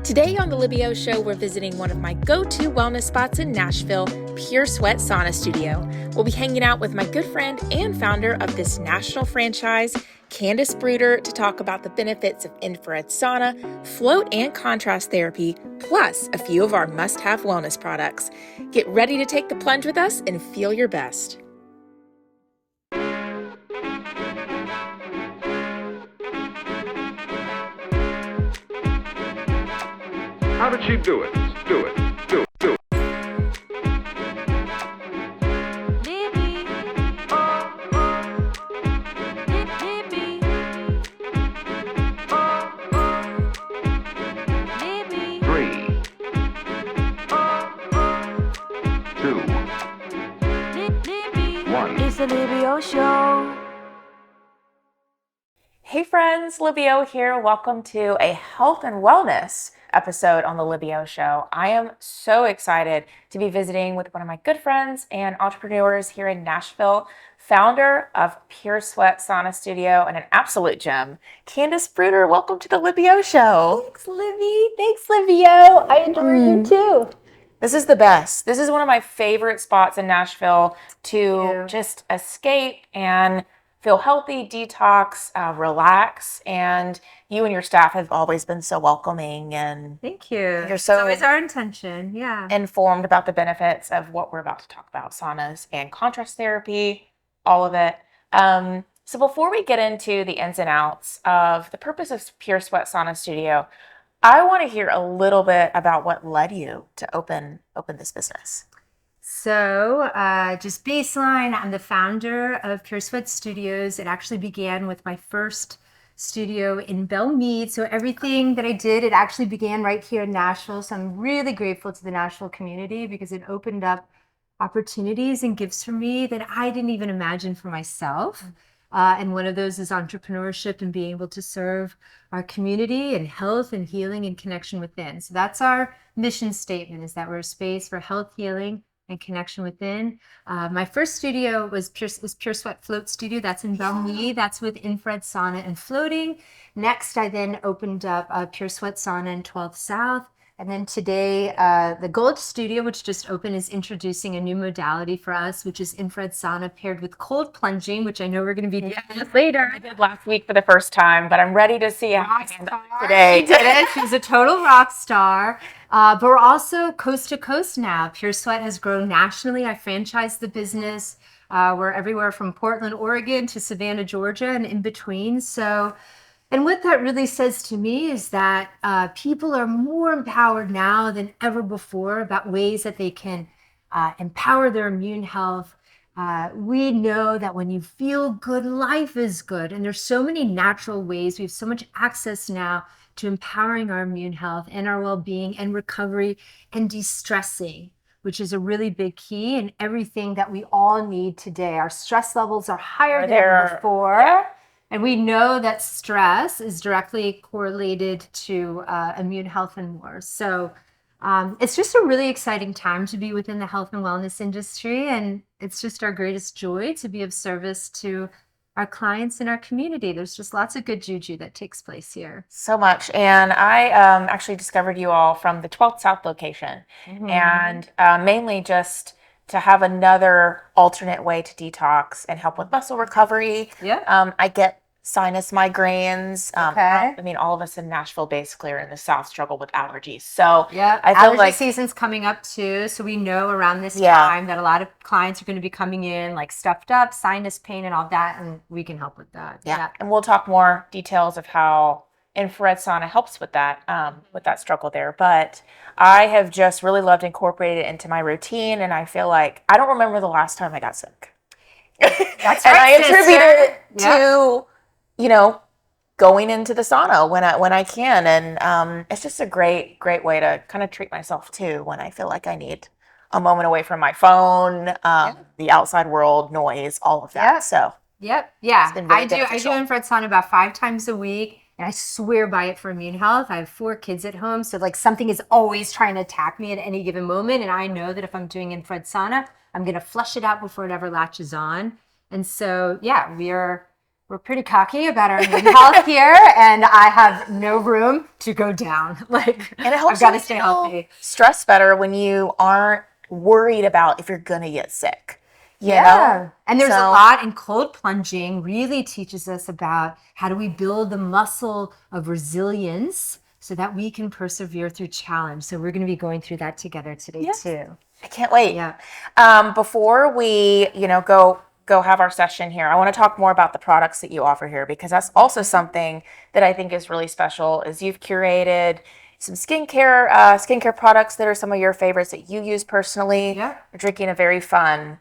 Today on the Libby Show, we're visiting one of my go-to wellness spots in Nashville, Pure Sweat Sauna Studio. We'll be hanging out with my good friend and founder of this national franchise, Candice Bruder, to talk about the benefits of infrared sauna, float and contrast therapy, plus a few of our must-have wellness products. Get ready to take the plunge with us and feel your best. How did she do it? Do it. Libby. Libby. Libby. 3, 2, Libby. 1. It's the Libby Show. Hey friends, Libby here. Welcome to a health and wellness episode on the Libby Show. I am so excited to be visiting with one of my good friends and entrepreneurs here in Nashville, founder of Pure Sweat Sauna Studio and an absolute gem, Candice Bruder. Welcome to the Libby Show. Thanks, Libby. Thanks, Livio. I adore you too. This is the best. This is one of my favorite spots in Nashville to just escape and feel healthy, detox, relax, and you and your staff have always been so welcoming and Thank you. you're It's so always our intention. Yeah. informed about the benefits of what we're about to talk about, saunas and contrast therapy, all of it. So before we get into the ins and outs of the purpose of Pure Sweat Sauna Studio, I want to hear a little bit about what led you to open this business. So, just baseline, I'm the founder of Pure Sweat Studios. It actually began with my first studio in Belmead. So everything that I did, it actually began right here in Nashville. So I'm really grateful to the Nashville community because it opened up opportunities and gifts for me that I didn't even imagine for myself. And one of those is entrepreneurship and being able to serve our community and health and healing and connection within. So that's our mission statement, is that we're a space for health, healing, and connection within. My first studio was Pure Sweat Float Studio. That's in Belmead. That's with infrared sauna and floating. Next, I then opened up Pure Sweat Sauna in 12th South. And then today, the Gold Studio, which just opened, is introducing a new modality for us, which is infrared sauna paired with cold plunging, which I know we're going to be doing later. I did last week for the first time, but I'm ready to see how I end up today. She did it. She's a total rock star. But we're also coast to coast now. Pure Sweat has grown nationally. I franchised the business. We're everywhere from Portland, Oregon to Savannah, Georgia, and in between. And what that really says to me is that people are more empowered now than ever before about ways that they can empower their immune health. We know that when you feel good, life is good. And there's so many natural ways. We have so much access now to empowering our immune health and our well-being and recovery and de-stressing, which is a really big key in everything that we all need today. Our stress levels are higher than ever before. Yeah. And we know that stress is directly correlated to immune health and more. So it's just a really exciting time to be within the health and wellness industry. And it's just our greatest joy to be of service to our clients and our community. There's just lots of good juju that takes place here. So much. And I actually discovered you all from the 12th South location. And mainly just to have another alternate way to detox and help with muscle recovery. Yeah. I get sinus migraines. Okay. I mean, all of us in Nashville basically are in the South struggle with allergies. So Yeah, I feel allergy like season's coming up too. So we know around this Yeah. time that a lot of clients are going to be coming in like stuffed up, sinus pain and all that. And we can help with that. Yeah. And we'll talk more details of how infrared sauna helps with that struggle there. But I have just really loved incorporating it into my routine. And I feel like I don't remember the last time I got sick. That's And right, I attribute sister. it to, going into the sauna when I can. And it's just a great way to kind of treat myself too when I feel like I need a moment away from my phone, the outside world, noise, all of that. Yeah. So Yep. Yeah. It's been very I do beneficial. infrared sauna about 5 times a week. And I swear by it for immune health. I have 4 kids at home. So like something is always trying to attack me at any given moment. And I know that if I'm doing infrared sauna, I'm going to flush it out before it ever latches on. And so, yeah, we're we're pretty cocky about our immune health here, and I have no room to go down. Like, And it helps I've got to you stay handle healthy. stress better when you aren't worried about if you're gonna get sick. You Yeah. know? And there's a So- lot in cold plunging really teaches us about how do we build the muscle of resilience so that we can persevere through challenge. So we're going to be going through that together today too. I can't wait. Yeah. Before we, go have our session here, I want to talk more about the products that you offer here because that's also something that I think is really special. Is you've curated some skincare products that are some of your favorites that you use personally. Yeah. You're drinking a very fun,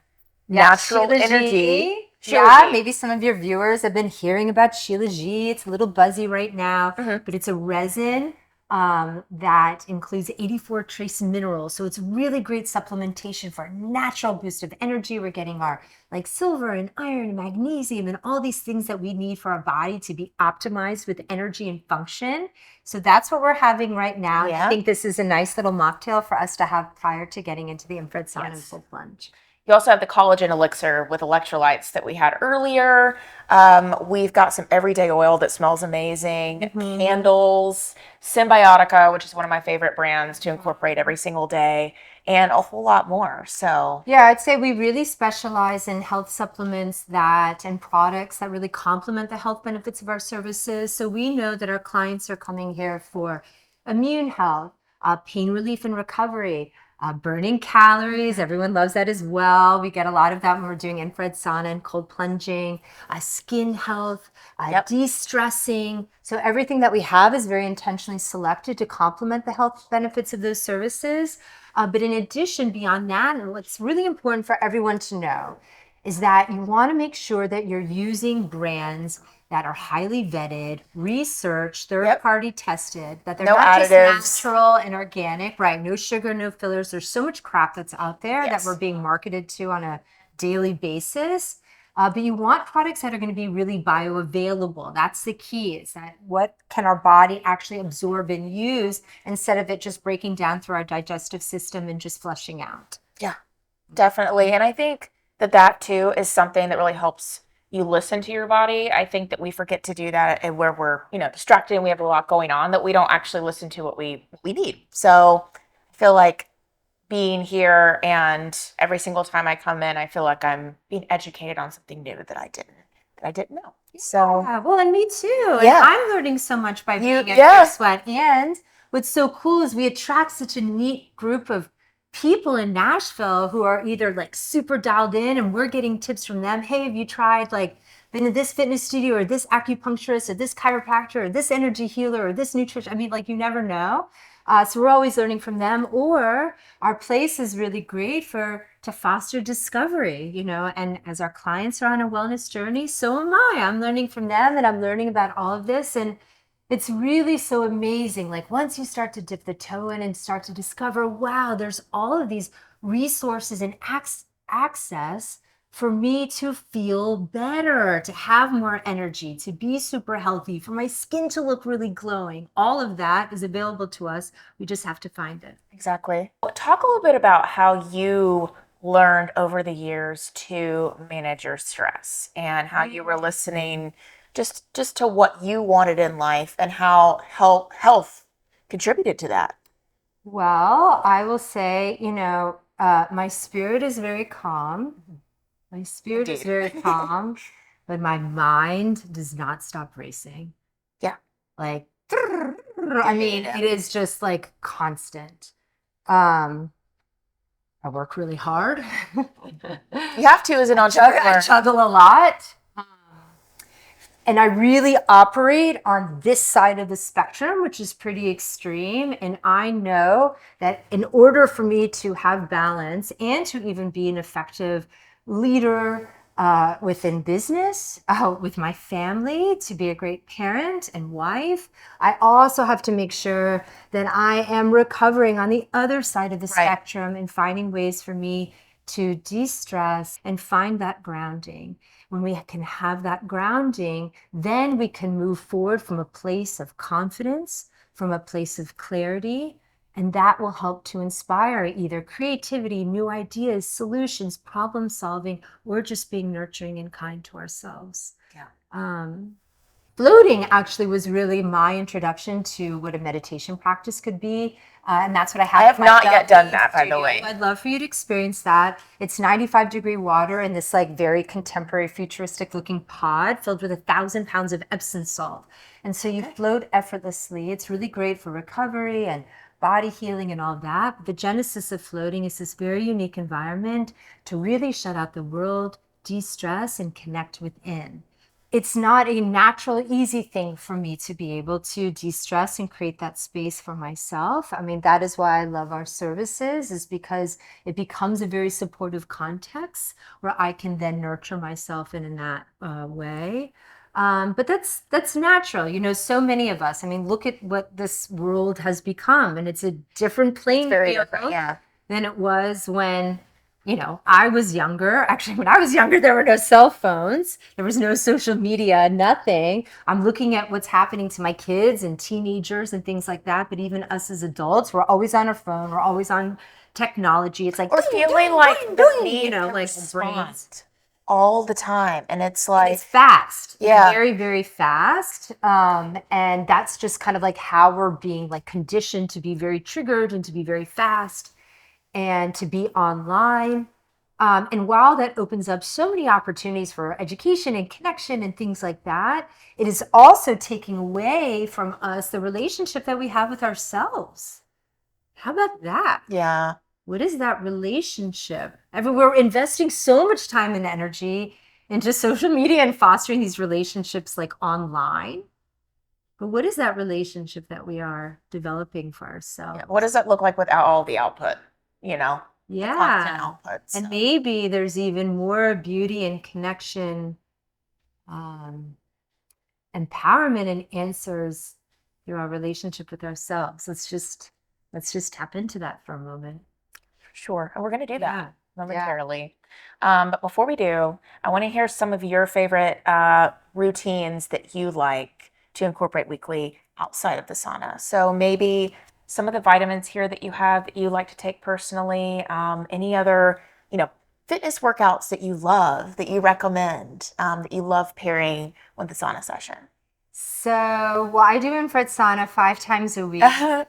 natural Sheila energy. G. Sheila Yeah, G. maybe some of your viewers have been hearing about Sheila G. It's a little buzzy right now, but it's a resin that includes 84 trace minerals. So it's really great supplementation for a natural boost of energy. We're getting our like silver and iron and magnesium and all these things that we need for our body to be optimized with energy and function. So that's what we're having right now. Yeah. I think this is a nice little mocktail for us to have prior to getting into the infrared sauna and Yes. full plunge. You also have the collagen elixir with electrolytes that we had earlier. We've got some everyday oil that smells amazing, candles, Symbiotica, which is one of my favorite brands to incorporate every single day, and a whole lot more. So Yeah, I'd say we really specialize in health supplements and products that really complement the health benefits of our services. So we know that our clients are coming here for immune health, pain relief and recovery, burning calories. Everyone loves that as well. We get a lot of that when we're doing infrared sauna and cold plunging, skin health, de-stressing. So everything that we have is very intentionally selected to complement the health benefits of those services. But in addition, beyond that, and what's really important for everyone to know is that you want to make sure that you're using brands that are highly vetted, researched, third-party tested, that they're No not additives. just natural and organic, right? No sugar, no fillers. There's so much crap that's out there that we're being marketed to on a daily basis. But you want products that are going to be really bioavailable. That's the key, is that what can our body actually absorb and use instead of it just breaking down through our digestive system and just flushing out. yeah, definitely. And I think that too is something that really helps you listen to your body. I think that we forget to do that and where we're, distracted and we have a lot going on that we don't actually listen to what we need. So I feel like being here and every single time I come in, I feel like I'm being educated on something new that I didn't know. So Yeah, well, and me too. Yeah. And I'm learning so much by being at yeah. Pure Sweat. And what's so cool is we attract such a neat group of people in Nashville who are either like super dialed in and we're getting tips from them. Hey, have you tried been to this fitness studio or this acupuncturist or this chiropractor or this energy healer or this nutrition? I mean, you never know. So we're always learning from them. Or our place is really great to foster discovery, and as our clients are on a wellness journey, so am I. I'm learning from them and I'm learning about all of this. And it's really so amazing. Once you start to dip the toe in and start to discover, wow, there's all of these resources and access for me to feel better, to have more energy, to be super healthy, for my skin to look really glowing. All of that is available to us. We just have to find it. Exactly. Talk a little bit about how you learned over the years to manage your stress and how you were listening just to what you wanted in life and how health contributed to that. Well, I will say, my spirit is very calm. My spirit is Indeed. very calm, but my mind does not stop racing. Yeah. I mean, it is just constant. I work really hard. You have to as an I entrepreneur. juggle a lot. And I really operate on this side of the spectrum, which is pretty extreme. And I know that in order for me to have balance and to even be an effective leader within business, with my family, to be a great parent and wife, I also have to make sure that I am recovering on the other side of the spectrum and finding ways for me to de-stress and find that grounding. When we can have that grounding, then we can move forward from a place of confidence, from a place of clarity, and that will help to inspire either creativity, new ideas, solutions, problem solving, or just being nurturing and kind to ourselves. Floating actually was really my introduction to what a meditation practice could be. And that's what I have. I have at my not yet Belle done that, by the studio. way. I'd love for you to experience that. It's 95-degree water in this like very contemporary futuristic looking pod filled with 1,000 pounds of Epsom salt. And so you float effortlessly. It's really great for recovery and body healing and all of that. But the genesis of floating is this very unique environment to really shut out the world, de-stress, and connect within. It's not a natural, easy thing for me to be able to de-stress and create that space for myself. I mean, that is why I love our services, is because it becomes a very supportive context where I can then nurture myself in that way. But that's natural. You know, so many of us, I mean, look at what this world has become, and it's a different playing field than it was when, you know, I was younger. Actually, when I was younger, there were no cell phones. There was no social media, nothing. I'm looking at what's happening to my kids and teenagers and things like that. But even us as adults, we're always on our phone. We're always on technology. It's like, Or feeling like the need you know, to like respond all the time. And it's like, it's fast. Yeah. Very, very fast. And that's just kind of like how we're being like conditioned to be very triggered and to be very fast and to be online. And while that opens up so many opportunities for education and connection and things like that, it is also taking away from us the relationship that we have with ourselves. How about that? yeah. What is that relationship? I mean, we're investing so much time and energy into social media and fostering these relationships like online. But what is that relationship that we are developing for ourselves? What does that look like without all the output? You know, the constant Yeah. outputs. And maybe there's even more beauty and connection, empowerment and answers through our relationship with ourselves. Let's just tap into that for a moment. Sure. And we're going to do that Yeah. momentarily. But before we do, I want to hear some of your favorite routines that you like to incorporate weekly outside of the sauna. So maybe some of the vitamins here that you have that you like to take personally, any other, you know, fitness workouts that you love, that you recommend, that you love pairing with the sauna session. So, well, I do infrared sauna 5 times a week. I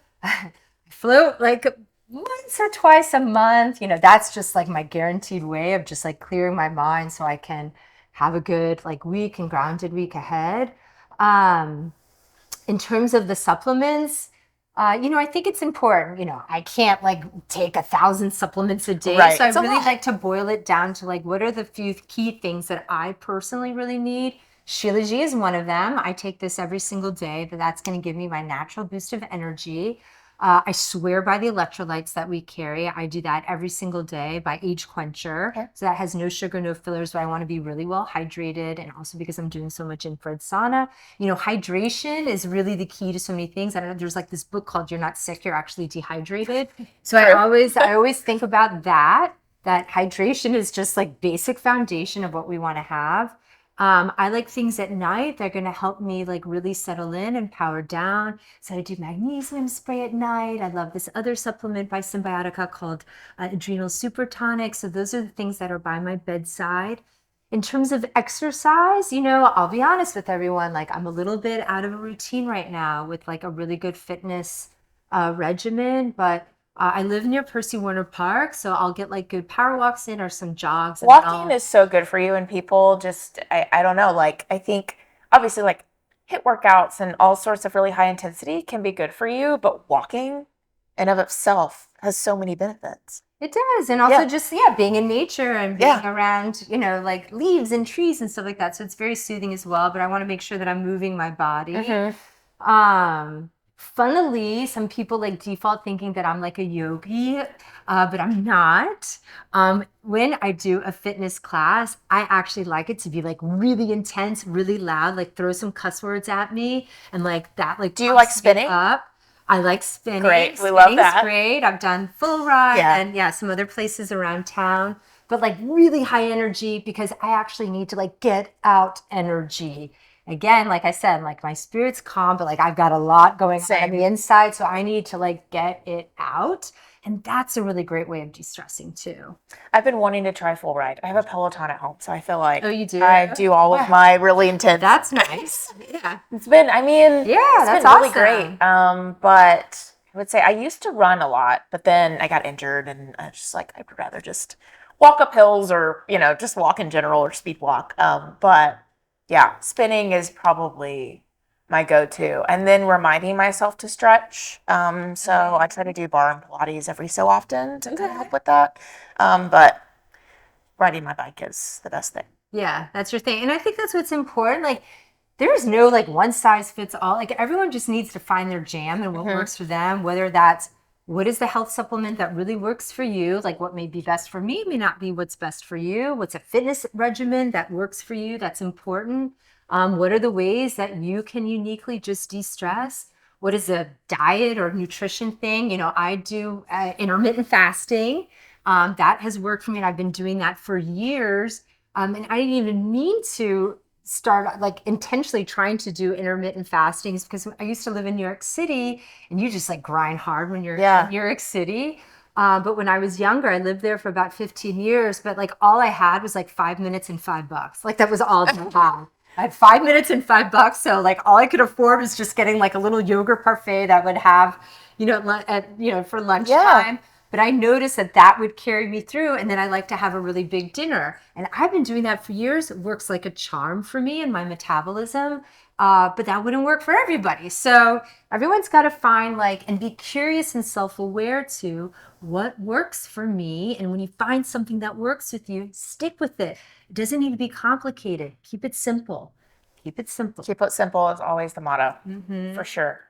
float like once or twice a month. You know, that's just like my guaranteed way of just like clearing my mind so I can have a good like week and grounded week ahead. In terms of the supplements, you know, I think it's important. You know, I can't like take 1,000 supplements a day. Right. So I It's a really lot. like to boil it down to like, what are the few key things that I personally really need? Shilajit is one of them. I take this every single day. That's going to give me my natural boost of energy. I swear by the electrolytes that we carry. I do that every single day by Age Quencher. Okay. So that has no sugar, no fillers, but I want to be really well hydrated. And also because I'm doing so much infrared sauna, you know, hydration is really the key to so many things. I don't know, there's like this book called You're Not Sick, You're Actually Dehydrated. So I always think about that hydration is just like basic foundation of what we want to have. I like things at night that are going to help me like really settle in and power down. So I do magnesium spray at night. I love this other supplement by Symbiotica called Adrenal Super Tonic. So those are the things that are by my bedside. In terms of exercise, you know, I'll be honest with everyone, like I'm a little bit out of a routine right now with like a really good fitness regimen, but I live near Percy Warner Park, so I'll get like good power walks in or some jogs. And Walking is so good for you, and people just, I don't know, like, I think obviously like HIIT workouts and all sorts of really high intensity can be good for you, but walking in of itself has so many benefits. It does. And also just, being in nature and being around, you know, like leaves and trees and stuff like that. So it's very soothing as well, but I want to make sure that I'm moving my body. Funnily, some people like default thinking that I'm like a yogi, but I'm not. When I do a fitness class, I actually like it to be like really intense, really loud, like throw some cuss words at me and like that. Like, do you like pumps me spinning? up. I like spinning. Great. We love that. Great. I've done Full Ride and some other places around town, but like really high energy because I actually need to like get out energy. again, like I said, like my spirit's calm, but like I've got a lot going on Same. the inside. So I need to like get it out. And that's a really great way of de-stressing too. I've been wanting to try full ride. I have a Peloton at home, so I feel like Oh, you do? I do all of Wow. my really intense. That's nice. Yeah. It's been, I mean, Yeah, it's that's been really awesome. great. But I would say I used to run a lot, but then I got injured and I just like, I'd rather just walk up hills or, just walk in general or speed walk. But yeah, spinning is probably my go-to. And then reminding myself to stretch. So I try to do bar and Pilates every so often to kind of help with that. But riding my bike is the best thing. Yeah, that's your thing. And I think that's what's important. Like, there's no like one size fits all. Like, everyone just needs to find their jam and what works for them, whether that's what is the health supplement that really works for you, like what may be best for me may not be what's best for you. What's a fitness regimen that works for you? That's important. What are the ways that you can uniquely just de-stress? What is a diet or nutrition thing? I do intermittent fasting. That has worked for me, and I've been doing that for years. And I didn't even mean to start like intentionally trying to do intermittent fastings because I used to live in New York City, and you just like grind hard when you're in New York City. But when I was younger, I lived there for about 15 years, but like all I had was like 5 minutes and $5. Like that was all I had. I had 5 minutes and $5. So like all I could afford was just getting like a little yogurt parfait that would have, for lunchtime. But I noticed that would carry me through. And then I like to have a really big dinner. And I've been doing that for years. It works like a charm for me and my metabolism. But that wouldn't work for everybody. So everyone's got to find and be curious and self-aware to what works for me. And when you find something that works with you, stick with it. It doesn't need to be complicated. Keep it simple. Keep it simple. Keep it simple is always the motto, for sure.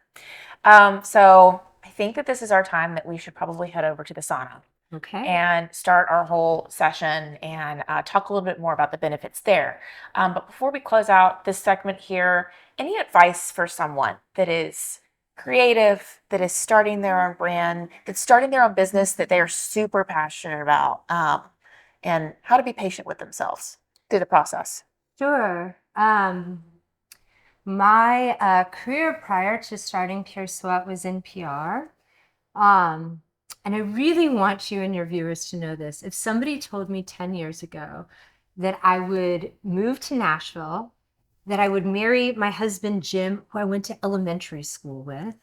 So I think that this is our time that we should probably head over to the sauna. Okay. And start our whole session and talk a little bit more about the benefits there. But before we close out this segment here, any advice for someone that is creative, that is starting their own brand, that's starting their own business that they are super passionate about, and how to be patient with themselves through the process? Sure. My career prior to starting Pure Sweat was in PR. And I really want you and your viewers to know this. If somebody told me 10 years ago that I would move to Nashville, that I would marry my husband, Jim, who I went to elementary school with,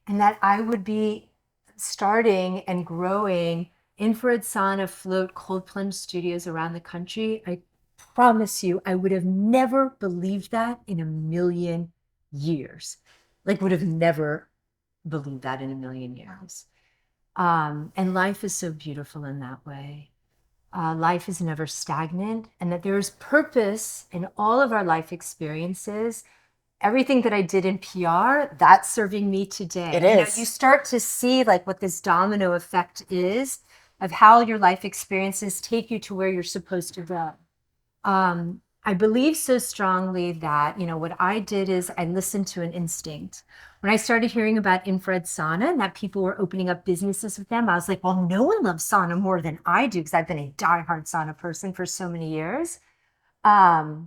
and that I would be starting and growing infrared sauna, float, cold plunge studios around the country, I promise you, I would have never believed that in a million years. Would have never believed that in a million years. And life is so beautiful in that way. Life is never stagnant, and that there is purpose in all of our life experiences. Everything that I did in PR, that's serving me today. It is. You start to see what this domino effect is of how your life experiences take you to where you're supposed to go. I believe so strongly that, what I did is I listened to an instinct. When I started hearing about infrared sauna and that people were opening up businesses with them, I was like, well, no one loves sauna more than I do because I've been a diehard sauna person for so many years. I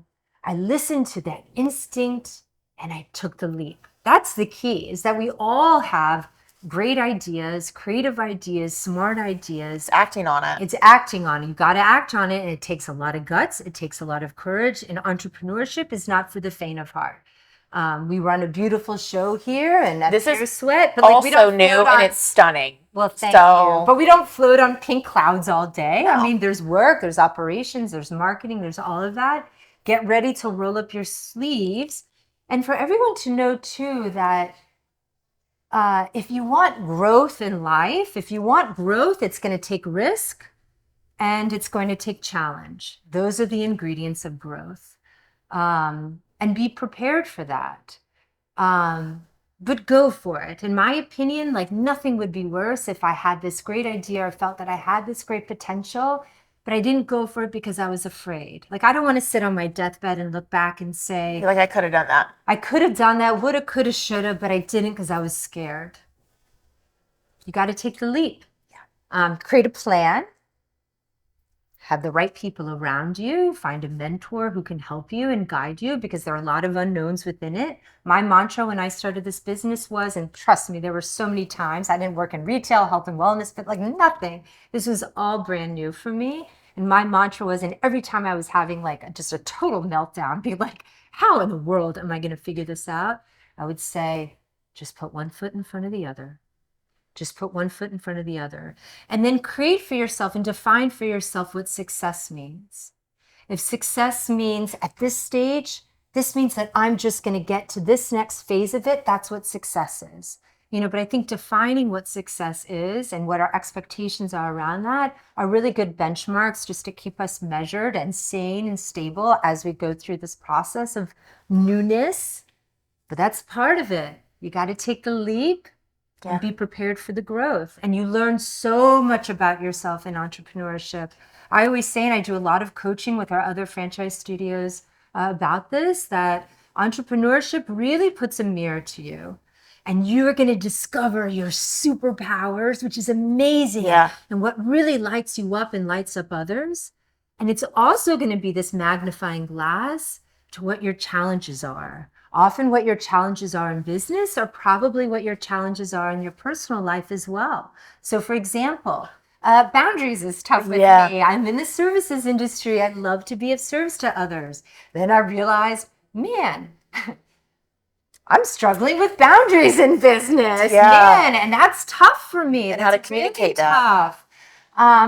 listened to that instinct and I took the leap. That's the key, is that we all have great ideas, creative ideas, smart ideas. Acting on it. It's acting on it. You got to act on it. And it takes a lot of guts. It takes a lot of courage. And entrepreneurship is not for the faint of heart. We run a beautiful show here, and this Pure is Sweat, but also we don't new float and on, it's stunning. well, thank you. But we don't float on pink clouds all day. No. I mean, there's work, there's operations, there's marketing, there's all of that. Get ready to roll up your sleeves. And for everyone to know, too, that if you want growth in life, if you want growth, it's going to take risk and it's going to take challenge. Those are the ingredients of growth. And be prepared for that. But go for it. In my opinion, nothing would be worse if I had this great idea or felt that I had this great potential, but I didn't go for it because I was afraid. I don't want to sit on my deathbed and look back and say, I could have done that. I could have done that, woulda, coulda, shoulda, but I didn't because I was scared. You got to take the leap. Create a plan. have the right people around you, find a mentor who can help you and guide you, because there are a lot of unknowns within it. My mantra when I started this business was, and trust me, there were so many times I didn't work in retail, health and wellness, but like nothing. This was all brand new for me. And my mantra was, and every time I was having like just a total meltdown, be like, how in the world am I going to figure this out? I would say, just put one foot in front of the other. Just put one foot in front of the other. And then create for yourself and define for yourself what success means. If success means at this stage, this means that I'm just going to get to this next phase of it, that's what success is. But I think defining what success is and what our expectations are around that are really good benchmarks just to keep us measured and sane and stable as we go through this process of newness. But that's part of it. You got to take the leap. And be prepared for the growth. And you learn so much about yourself in entrepreneurship. I always say, and I do a lot of coaching with our other franchise studios about this, that entrepreneurship really puts a mirror to you. And you're going to discover your superpowers, which is amazing. And what really lights you up and lights up others. And it's also going to be this magnifying glass to what your challenges are. Often what your challenges are in business are probably what your challenges are in your personal life as well. So for example, boundaries is tough with me. I'm in the services industry. I'd love to be of service to others. Then I realized, man, I'm struggling with boundaries in business. Man, and that's tough for me. And how to communicate that.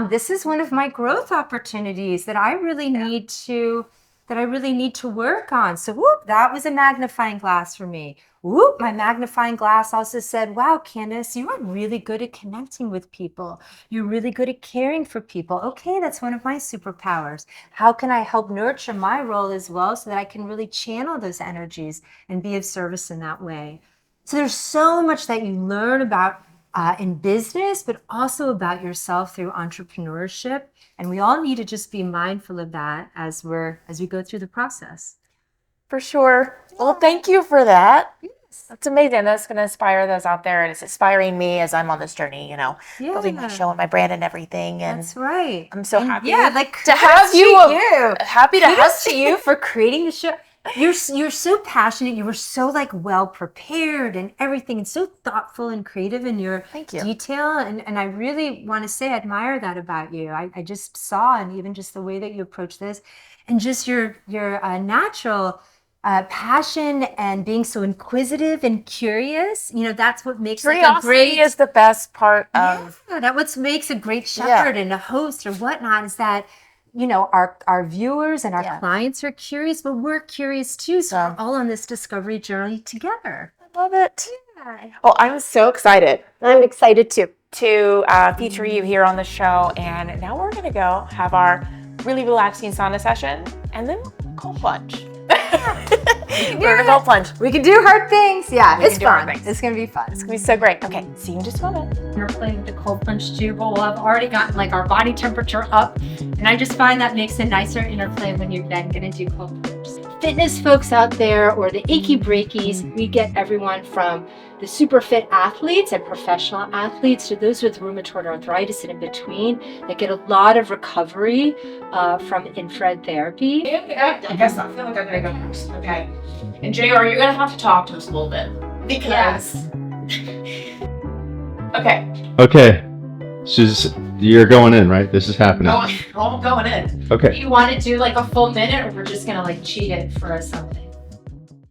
This is one of my growth opportunities that I really need to work on. So whoop, that was a magnifying glass for me. Whoop, my magnifying glass also said, wow, Candice, you are really good at connecting with people. You're really good at caring for people. Okay, that's one of my superpowers. How can I help nurture my role as well so that I can really channel those energies and be of service in that way? So there's so much that you learn about in business, but also about yourself through entrepreneurship. And we all need to just be mindful of that as we go through the process. For sure. Well, thank you for that. That's amazing. That's going to inspire those out there. And it's inspiring me as I'm on this journey, building my show and my brand and everything. And that's right. I'm so happy to have you. Happy to have you for creating the show. You're so passionate. You were so well prepared and everything, and so thoughtful and creative in your detail. And I really want to say I admire that about you. I just saw, and even just the way that you approach this, and just your natural passion and being so inquisitive and curious. That's what makes curiosity is the best part of. That what makes a great shepherd and a host or whatnot is that. Our viewers and our clients are curious, but we're curious too. So we're all on this discovery journey together. I love it. Well, I'm so excited. I'm excited too. To feature you here on the show. And now we're going to go have our really relaxing sauna session and then cold plunge. We're going to go plunge. We can do hard things. Yeah, it's fun. It's going to be fun. It's going to be so great. Okay, see you in just a moment. We're playing with the cold plunge too, but we'll have already gotten our body temperature up. And I just find that makes a nicer interplay when you're then going to do cold plunge. Fitness folks out there or the achy breakies, we get everyone from the super fit athletes and professional athletes to those with rheumatoid arthritis and in between that get a lot of recovery from infrared therapy. I guess I feel like I'm gonna go first. Okay. And JR, you're gonna have to talk to us a little bit because. Okay. You're going in, right? This is happening. I'm going in. Okay. Do you want to do a full minute, or we're just gonna cheat it for something?